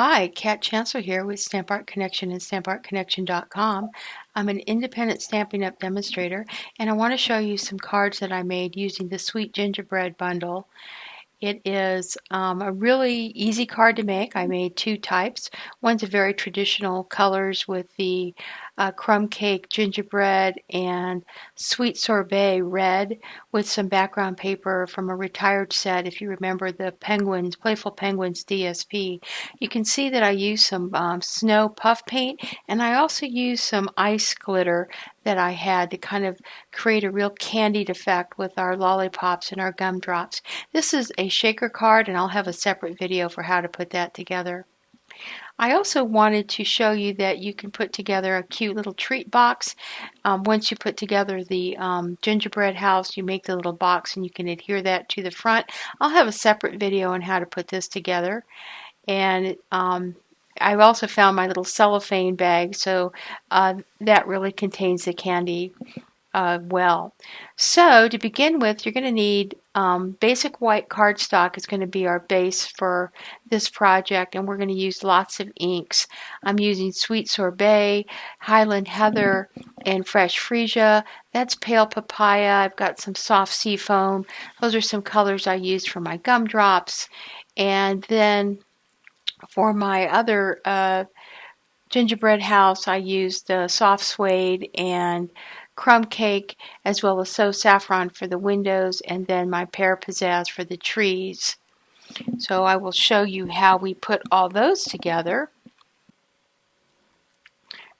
Hi, Kat Chancellor here with Stamp Art Connection and StampArtConnection.com. I'm an independent Stampin' Up! Demonstrator, and I want to show you some cards that I made using the Sweet Gingerbread bundle. It is a really easy card to make. I made two types. One's a very traditional colors with the Crumb Cake gingerbread and Sweet Sorbet red with some background paper from a retired set. If you remember the Penguins, Playful Penguins DSP, you can see that I used some snow puff paint, and I also used some ice glitter that I had to kind of create a real candied effect with our lollipops and our gumdrops. This is a shaker card, and I'll have a separate video for how to put that together. I also wanted to show you that you can put together a cute little treat box. Once you put together the gingerbread house, you make the little box and you can adhere that to the front. I'll have a separate video on how to put this together. And I've also found my little cellophane bag, so that really contains the candy well. So to begin with, you're going to need basic white cardstock is going to be our base for this project, and we're going to use lots of inks. I'm using Sweet Sorbet, Highland Heather, and Fresh Freesia. That's Pale Papaya. I've got some soft sea foam. Those are some colors I used for my gumdrops. And then for my other gingerbread house, I used the soft suede and Crumb Cake, as well as So Saffron for the windows, and then my Pear Pizzaz for the trees. So I will show you how we put all those together.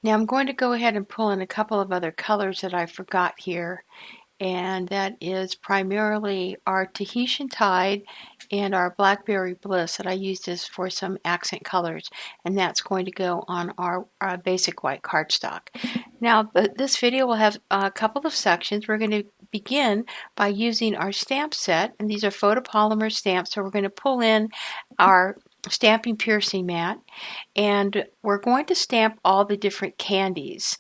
Now I'm going to go ahead and pull in a couple of other colors that I forgot here, and that is primarily our Tahitian Tide and our Blackberry Bliss that I used as for some accent colors, and that's going to go on our basic white cardstock. Now this video will have a couple of sections. We're going to begin by using our stamp set, and these are photopolymer stamps, so we're going to pull in our stamping piercing mat, and we're going to stamp all the different candies.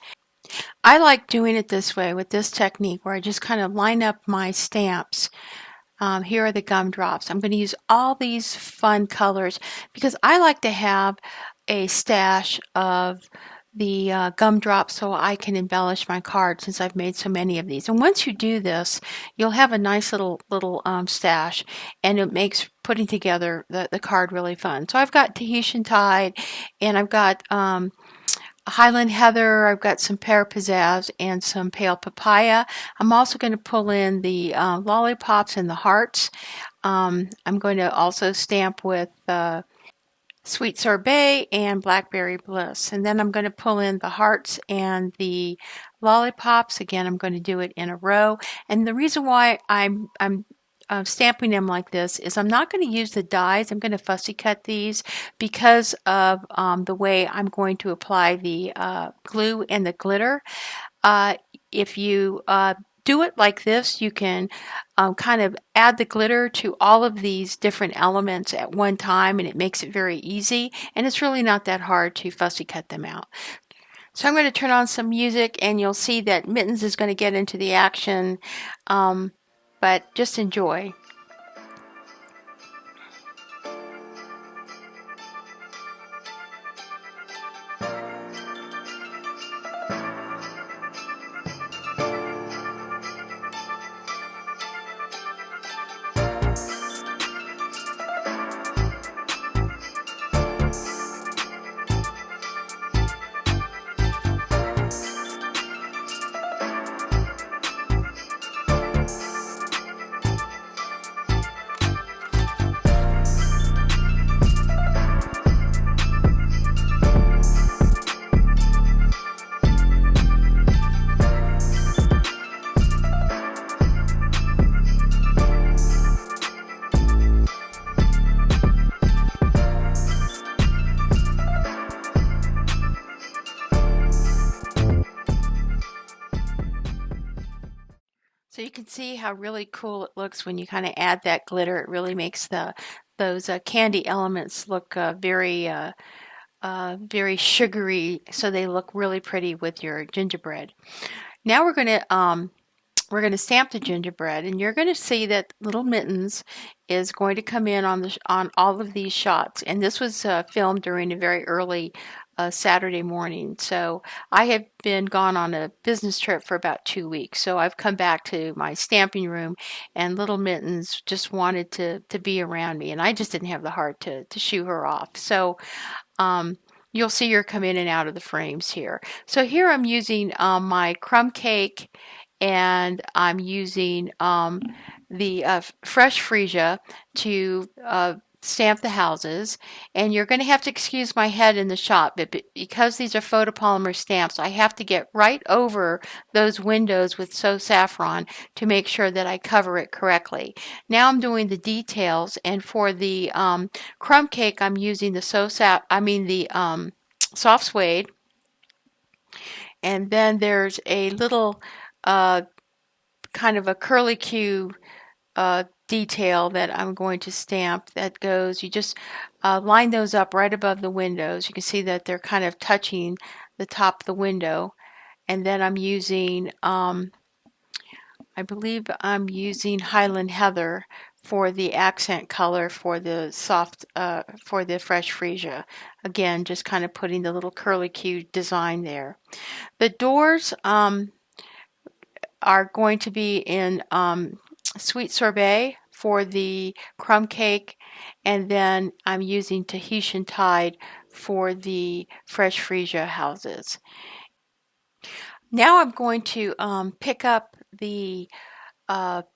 I like doing it this way with this technique where I just kind of line up my stamps. Here are the gumdrops. I'm going to use all these fun colors because I like to have a stash of the gumdrops so I can embellish my card since I've made so many of these. And once you do this, you'll have a nice little stash, and it makes putting together the card really fun. So I've got Tahitian Tide, and I've got Highland Heather, I've got some Pear Pizzaz and some Pale Papaya. I'm also going to pull in the lollipops and the hearts. I'm going to also stamp with Sweet Sorbet and Blackberry Bliss. And then I'm going to pull in the hearts and the lollipops. Again, I'm going to do it in a row. And the reason why I'm stamping them like this is I'm not going to use the dies. I'm going to fussy cut these because of the way I'm going to apply the glue and the glitter. If you do it like this, you can kind of add the glitter to all of these different elements at one time, and it makes it very easy, and it's really not that hard to fussy cut them out. So I'm going to turn on some music, and you'll see that Mittens is going to get into the action. But just enjoy. So you can see how really cool it looks when you kind of add that glitter. It really makes those candy elements look very sugary, so they look really pretty with your gingerbread. Now we're going to we're going to stamp the gingerbread, and you're going to see that little Mittens is going to come in on all of these shots. And this was filmed during a very early Saturday morning. So I have been gone on a business trip for about 2 weeks. So I've come back to my stamping room, and little Mittens just wanted to be around me, and I just didn't have the heart to shoo her off. So you'll see her come in and out of the frames here. So here I'm using my Crumb Cake, and I'm using the fresh freesia to stamp the houses. And you're going to have to excuse my head in the shot, but because these are photopolymer stamps, I have to get right over those windows with So Saffron to make sure that I cover it correctly. Now I'm doing the details, and for the Crumb Cake, I'm using the soft suede. And then there's a little kind of a curlicue detail that I'm going to stamp that goes, you just line those up right above the windows. You can see that they're kind of touching the top of the window. And then I'm using, I believe I'm using Highland Heather for the accent color for the for the fresh freesia. Again, just kind of putting the little curlicue design there. The doors are going to be in Sweet Sorbet for the Crumb Cake, and then I'm using Tahitian Tide for the fresh freesia houses. Now I'm going to pick up the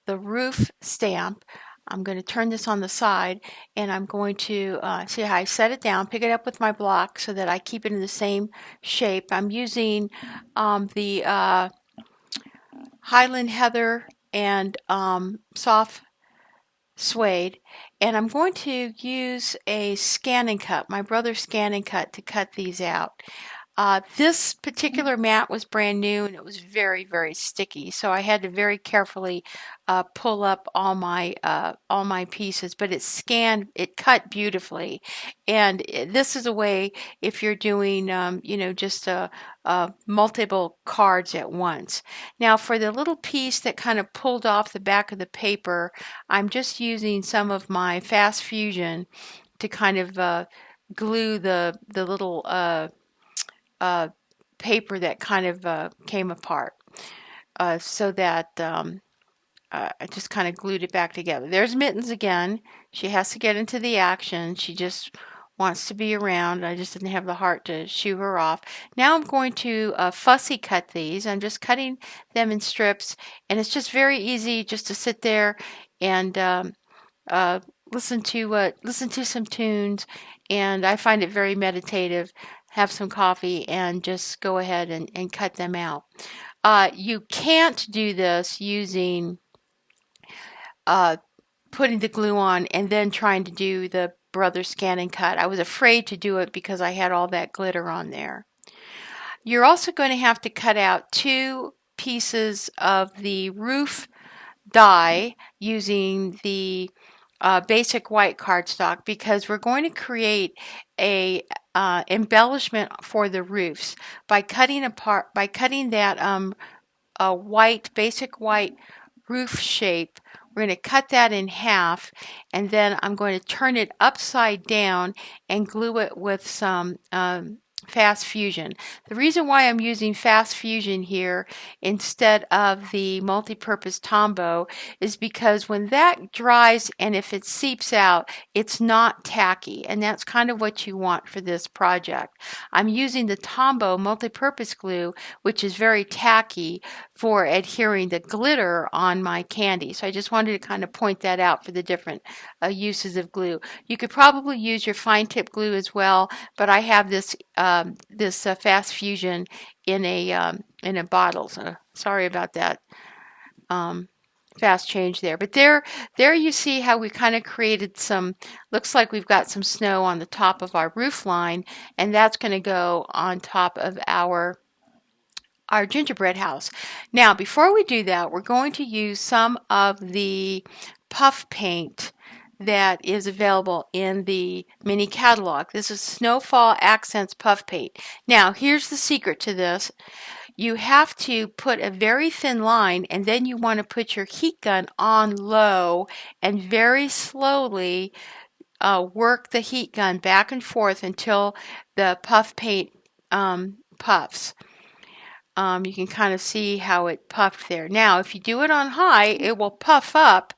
roof stamp. I'm going to turn this on the side, and I'm going to see how I set it down, pick it up with my block so that I keep it in the same shape. I'm using the Highland Heather and soft suede, and I'm going to use a scan and cut, my brother's scan and cut, to cut these out. This particular mat was brand new, and it was very, very sticky, so I had to very carefully pull up all my pieces, but it cut beautifully. And this is a way, if you're doing just multiple cards at once. Now for the little piece that kind of pulled off the back of the paper, I'm just using some of my Fast Fusion to kind of glue the little paper that kind of came apart, so that I just kind of glued it back together. There's Mittens again. She has to get into the action. She just wants to be around. I just didn't have the heart to shoo her off. Now I'm going to fussy cut these. I'm just cutting them in strips, and it's just very easy just to sit there and listen to some tunes, and I find it very meditative. Have some coffee and just go ahead and cut them out. You can't do this using putting the glue on and then trying to do the brother scan and cut. I was afraid to do it because I had all that glitter on there. You're also going to have to cut out 2 pieces of the roof die using the basic white cardstock, because we're going to create a embellishment for the roofs by cutting that basic white roof shape. We're going to cut that in half, and then I'm going to turn it upside down and glue it with some Fast Fusion. The reason why I'm using Fast Fusion here instead of the multi-purpose Tombow is because when that dries and if it seeps out, it's not tacky, and that's kind of what you want for this project. I'm using the Tombow multi-purpose glue, which is very tacky, for adhering the glitter on my candy. So I just wanted to kind of point that out for the different uses of glue. You could probably use your fine tip glue as well, but I have this Fast Fusion in a bottle. So sorry about that fast change there. But there you see how we kind of created some, looks like we've got some snow on the top of our roof line, and that's going to go on top of our gingerbread house. Now, before we do that, we're going to use some of the puff paint that is available in the mini catalog. This is Snowfall Accents Puff Paint. Now, here's the secret to this. you have to put a very thin line, and then you want to put your heat gun on low and very slowly work the heat gun back and forth until the puff paint puffs. You can kind of see how it puffed there. Now, if you do it on high, it will puff up,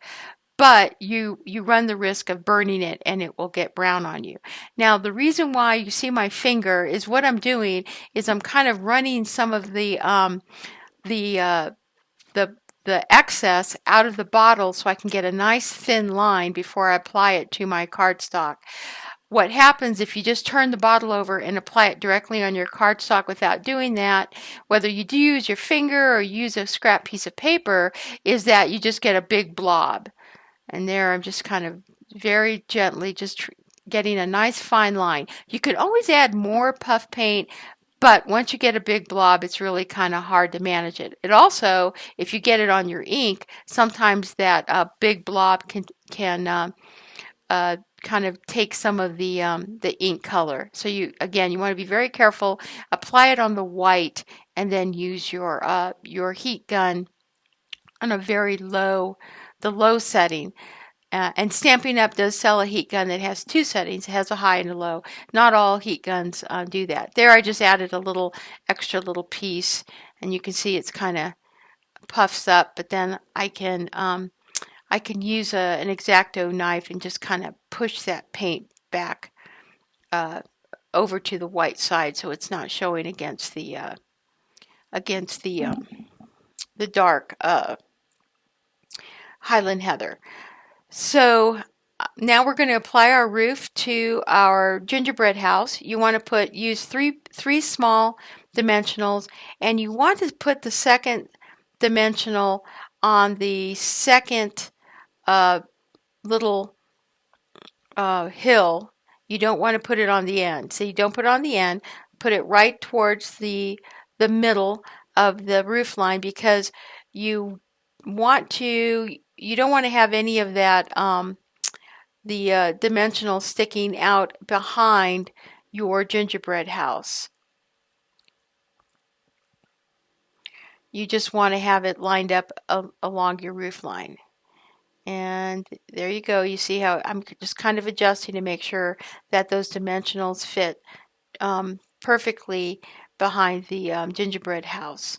but you run the risk of burning it and it will get brown on you. Now, the reason why you see my finger is what I'm doing is I'm kind of running some of the excess out of the bottle so I can get a nice thin line before I apply it to my cardstock. What happens if you just turn the bottle over and apply it directly on your cardstock without doing that, whether you do use your finger or use a scrap piece of paper, is that you just get a big blob. And there I'm just kind of very gently just getting a nice fine line. You could always add more puff paint, but once you get a big blob, it's really kind of hard to manage it. It also, if you get it on your ink, sometimes that big blob can kind of take some of the ink color. So you want to be very careful. Apply it on the white, and then use your heat gun on a very low, the low setting. And Stampin' Up! Does sell a heat gun that has two settings. It has a high and a low. Not all heat guns do that. There I just added a little extra little piece, and you can see it's kind of puffs up, but then I can use an X-Acto knife and just kind of push that paint back over to the white side so it's not showing against the dark Highland Heather. So now we're going to apply our roof to our gingerbread house. You want to use three small dimensionals, and you want to put the second dimensional on the second little hill. You don't want to put it on the end. So you don't put it on the end. Put it right towards the middle of the roof line, because you don't want to have any of that the dimensional sticking out behind your gingerbread house. You just want to have it lined up along your roof line. And there you go. You see how I'm just kind of adjusting to make sure that those dimensionals fit perfectly behind the gingerbread house.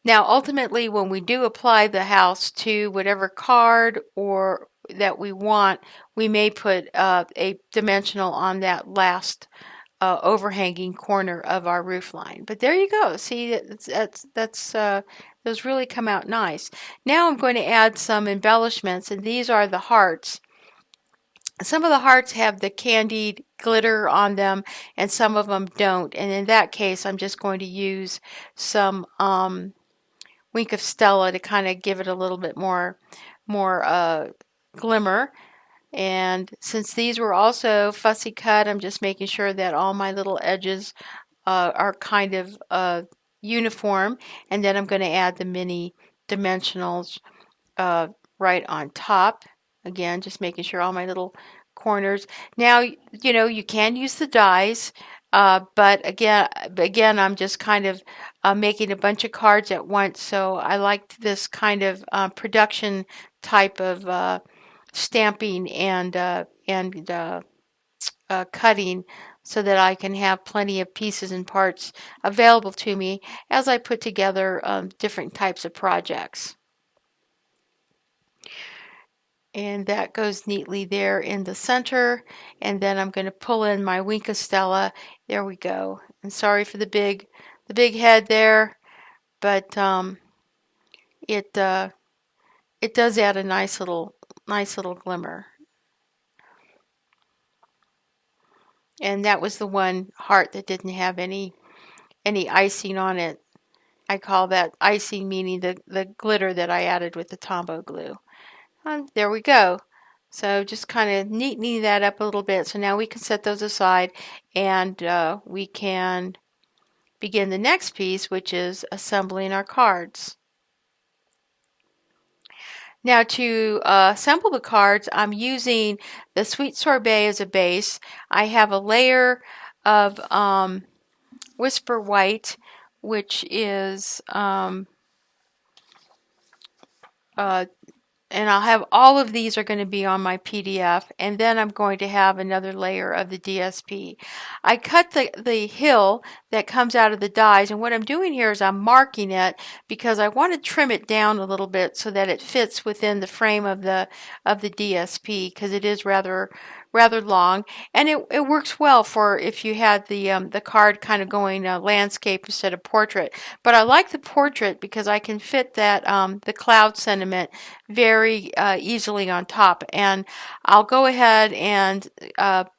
Now, ultimately, when we do apply the house to whatever card or that we want, we may put a dimensional on that last overhanging corner of our roof line. But there you go. See, those really come out nice. Now I'm going to add some embellishments, and these are the hearts. Some of the hearts have the candied glitter on them, and some of them don't. And in that case, I'm just going to use some Wink of Stella to kind of give it a little bit more glimmer. And since these were also fussy cut, I'm just making sure that all my little edges are kind of uniform. And then I'm going to add the mini dimensionals right on top. Again, just making sure all my little corners. Now, you can use the dies, but again, I'm just kind of making a bunch of cards at once. So I liked this kind of production type of stamping and cutting, so that I can have plenty of pieces and parts available to me as I put together different types of projects. And that goes neatly there in the center. And then I'm going to pull in my Wink of Stella. There we go. And sorry for the big head there, but it does add a nice little glimmer. And that was the one heart that didn't have any icing on it. I call that icing, meaning the glitter that I added with the Tombow glue. And there we go. So just kind of neatening that up a little bit. So now we can set those aside, and we can begin the next piece, which is assembling our cards. Now to assemble the cards, I'm using the Sweet Sorbet as a base. I have a layer of Whisper White, which is and I'll have all of these are going to be on my PDF, and then I'm going to have another layer of the DSP. I cut the hill that comes out of the dies, and what I'm doing here is I'm marking it because I want to trim it down a little bit so that it fits within the frame of the DSP, because it is rather long, and it works well for if you had the card kind of going landscape instead of portrait. But I like the portrait because I can fit that the cloud sentiment very easily on top. And I'll go ahead and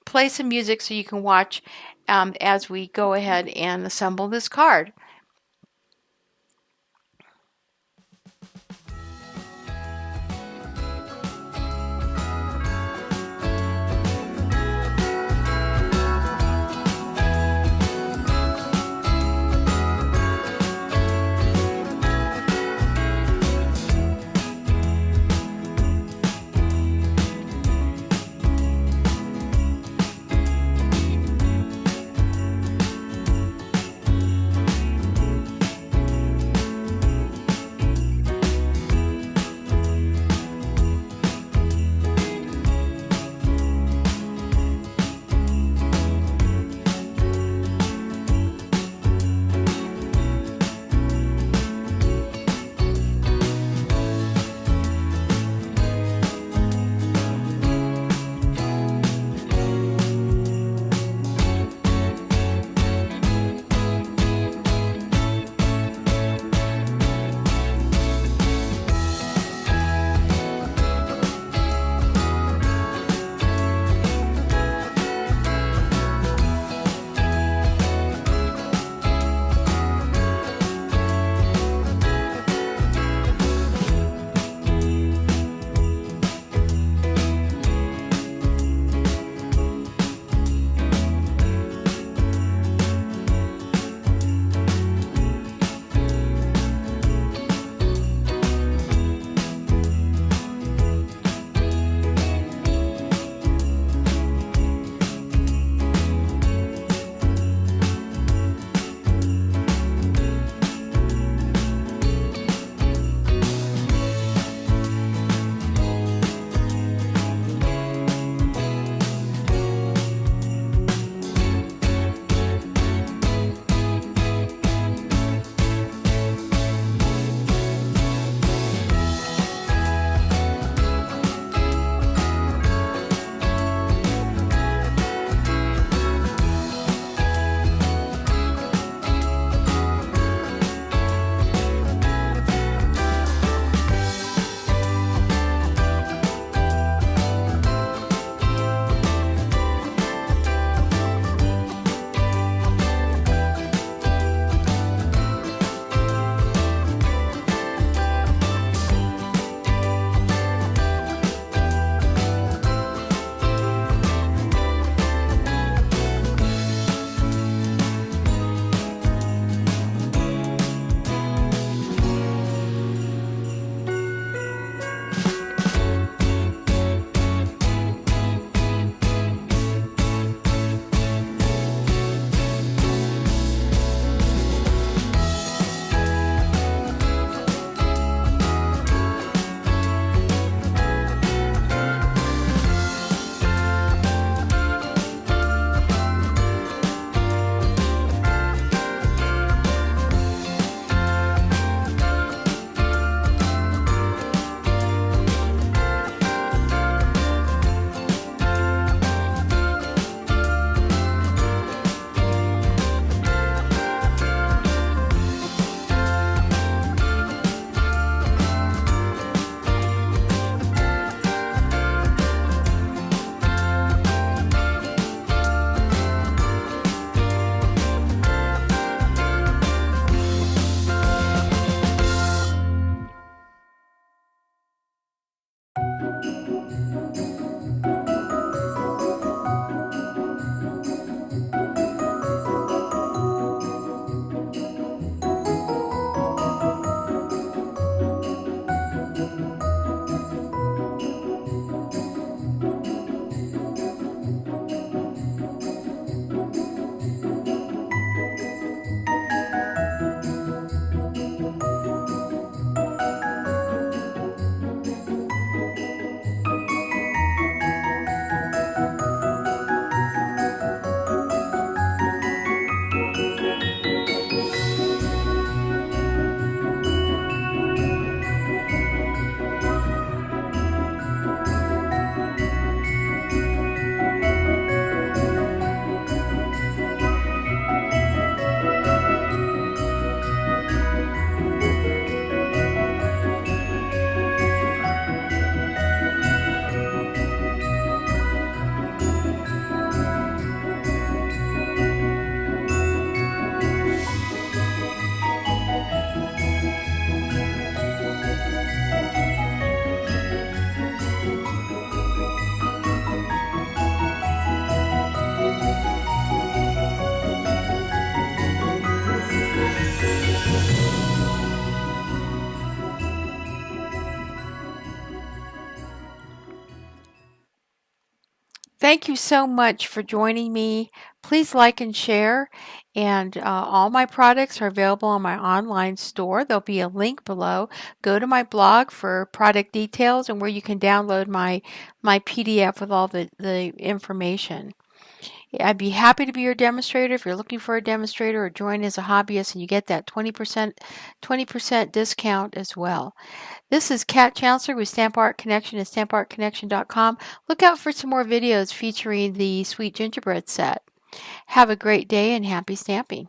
play some music so you can watch as we go ahead and assemble this card. Thank you so much for joining me. Please like and share. And all my products are available on my online store. There'll be a link below. Go to my blog for product details and where you can download my PDF with all the information. I'd be happy to be your demonstrator if you're looking for a demonstrator, or join as a hobbyist and you get that 20% discount as well. This is Kat Chancellor with Stamp Art Connection and StampArtConnection.com. Look out for some more videos featuring the Sweet Gingerbread set. Have a great day and happy stamping.